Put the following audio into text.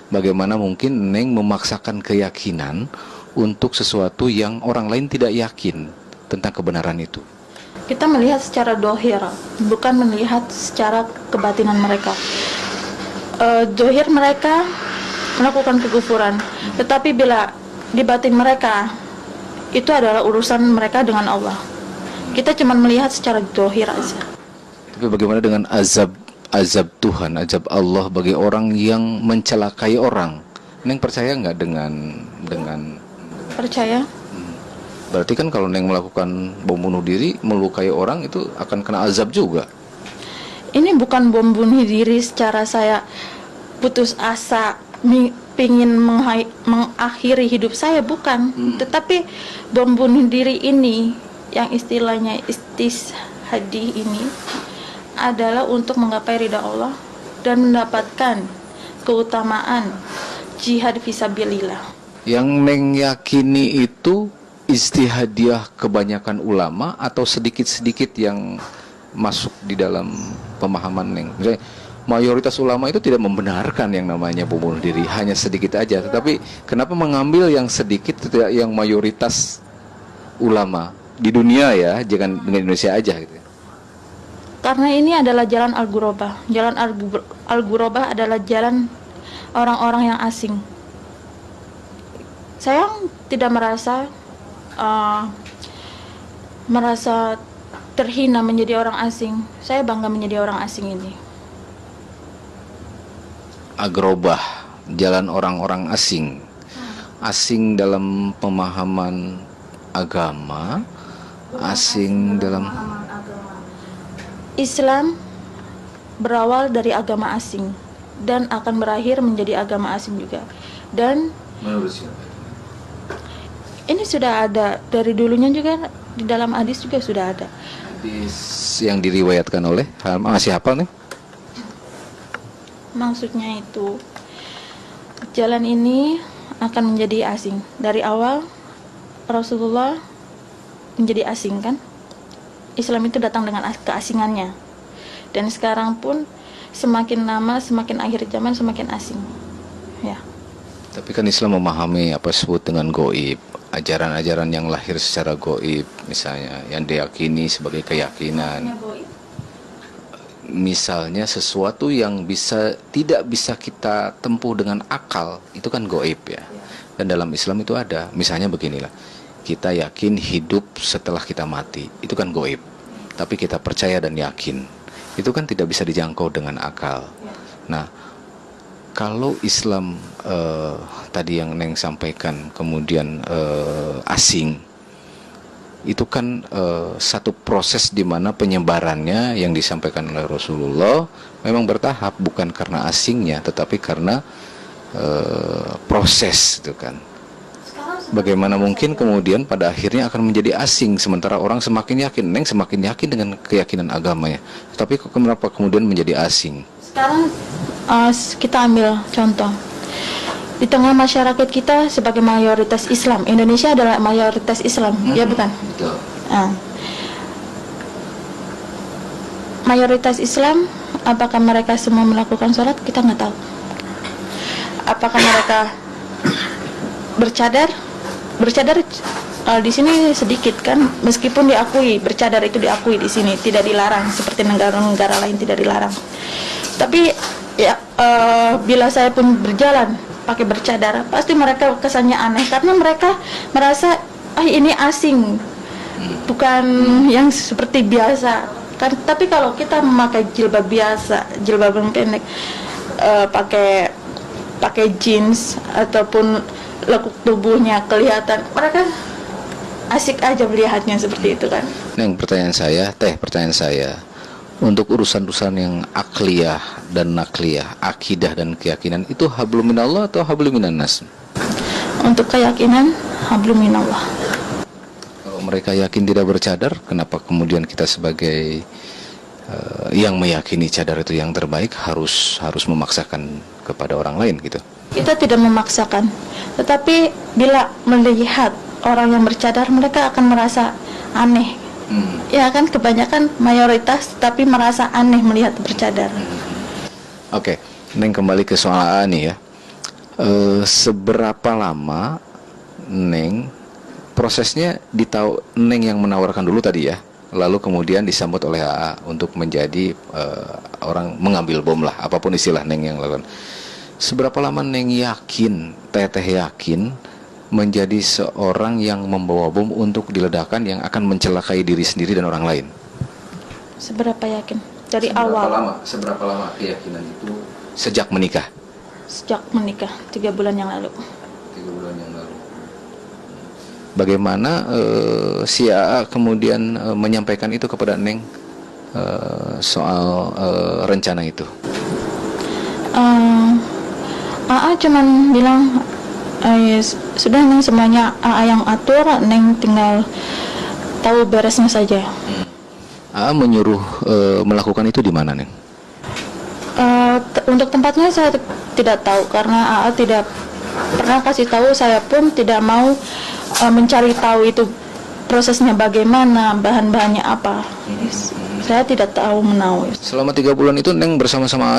Bagaimana mungkin Neng memaksakan keyakinan untuk sesuatu yang orang lain tidak yakin tentang kebenaran itu? Kita melihat secara dohir, bukan melihat secara kebatinan mereka. Dohir mereka melakukan kekufuran, tetapi bila di batin mereka, itu adalah urusan mereka dengan Allah. Kita cuma melihat secara dohir aja. Tapi bagaimana dengan azab Tuhan, azab Allah bagi orang yang mencelakai orang? Neng percaya nggak dengan Percaya? berarti kan kalau Neng melakukan bom bunuh diri, melukai orang, itu akan kena azab juga. Ini bukan bom bunuh diri secara saya putus asa pingin mengakhiri hidup saya, bukan. Tetapi bom bunuh diri ini yang istilahnya istishadi ini adalah untuk menggapai ridha Allah dan mendapatkan keutamaan jihad fisabilillah. Yang Neng yakini itu istihadiah kebanyakan ulama atau sedikit-sedikit yang masuk di dalam pemahaman Neng? Misalnya, mayoritas ulama itu tidak membenarkan yang namanya bom bunuh diri, hanya sedikit aja. Tetapi kenapa mengambil yang sedikit, tidak yang mayoritas ulama di dunia ya, jangan dengan Indonesia aja gitu. Karena ini adalah jalan Al-Ghurabah. Jalan Al-Ghurabah adalah jalan orang-orang yang asing. Saya tidak merasa terhina menjadi orang asing. Saya bangga menjadi orang asing ini. Agrobah, jalan orang-orang asing. Asing dalam pemahaman agama, asing dalam Islam berawal dari agama asing dan akan berakhir menjadi agama asing juga. Dan menurut siapa? ini sudah ada dari dulunya juga, di dalam hadis juga sudah ada. Hadis yang diriwayatkan oleh masih hafal nih? Maksudnya itu jalan ini akan menjadi asing. Dari awal Rasulullah menjadi asing kan? Islam itu datang dengan keasingannya. Dan sekarang pun semakin lama, semakin akhir zaman semakin asing. Ya. Tapi kan Islam memahami apa disebut dengan goib, ajaran-ajaran yang lahir secara goib, misalnya yang diyakini sebagai keyakinan. Misalnya sesuatu yang tidak bisa kita tempuh dengan akal, itu kan goib ya. Dan dalam Islam itu ada. Misalnya beginilah, kita yakin hidup setelah kita mati, itu kan goib. Tapi kita percaya dan yakin, itu kan tidak bisa dijangkau dengan akal. Nah, kalau Islam tadi yang Neng sampaikan kemudian asing, itu kan satu proses di mana penyebarannya yang disampaikan oleh Rasulullah memang bertahap, bukan karena asingnya, tetapi karena proses itu kan. Bagaimana mungkin kemudian pada akhirnya akan menjadi asing sementara orang semakin yakin, Neng semakin yakin dengan keyakinan agamanya, tapi kenapa kemudian menjadi asing? Sekarang kita ambil contoh di tengah masyarakat kita sebagai mayoritas Islam. Indonesia adalah mayoritas Islam, ya bukan? Betul. Mayoritas Islam, apakah mereka semua melakukan sholat? Kita nggak tahu. Apakah mereka bercadar? Bercadar di sini sedikit kan, meskipun diakui bercadar itu diakui di sini, tidak dilarang seperti negara-negara lain tidak dilarang. Tapi ya bila saya pun berjalan pakai bercadar, pasti mereka kesannya aneh karena mereka merasa ini asing, bukan yang seperti biasa kan. Tapi kalau kita memakai jilbab biasa, jilbab yang pendek, pakai jeans ataupun lekuk tubuhnya kelihatan, mereka asik aja melihatnya seperti itu kan. Neng, pertanyaan saya, untuk urusan-urusan yang akliyah dan nakliyah, akidah dan keyakinan, itu hablum minallah atau hablum minannas? Untuk keyakinan hablum minallah. Kalau mereka yakin tidak bercadar, kenapa kemudian kita sebagai yang meyakini cadar itu yang terbaik harus memaksakan kepada orang lain gitu? Kita tidak memaksakan, tetapi bila melihat orang yang bercadar, mereka akan merasa aneh. Ya kan, kebanyakan mayoritas tapi merasa aneh melihat bercadar. Oke, Neng kembali ke soal AA nih ya. Seberapa lama Neng prosesnya Neng yang menawarkan dulu tadi ya, lalu kemudian disambut oleh AA untuk menjadi orang mengambil bom lah, apapun istilah Neng yang lakukan. Seberapa lama Neng yakin, Teteh yakin menjadi seorang yang membawa bom untuk diledakkan yang akan mencelakai diri sendiri dan orang lain? Seberapa yakin? Dari awal. Seberapa lama keyakinan itu sejak menikah? Sejak menikah 3 bulan yang lalu. 3 bulan yang lalu. Bagaimana si AA kemudian menyampaikan itu kepada Neng soal rencana itu? AA cuman bilang sudah Neng, semuanya AA yang atur, Neng tinggal tahu beresnya saja. AA menyuruh melakukan itu di mana, Neng? Untuk tempatnya saya tidak tahu karena AA tidak pernah kasih tahu. Saya pun tidak mau mencari tahu itu prosesnya bagaimana, bahan-bahannya apa. Saya tidak tahu menau. Selama 3 bulan itu Neng bersama-sama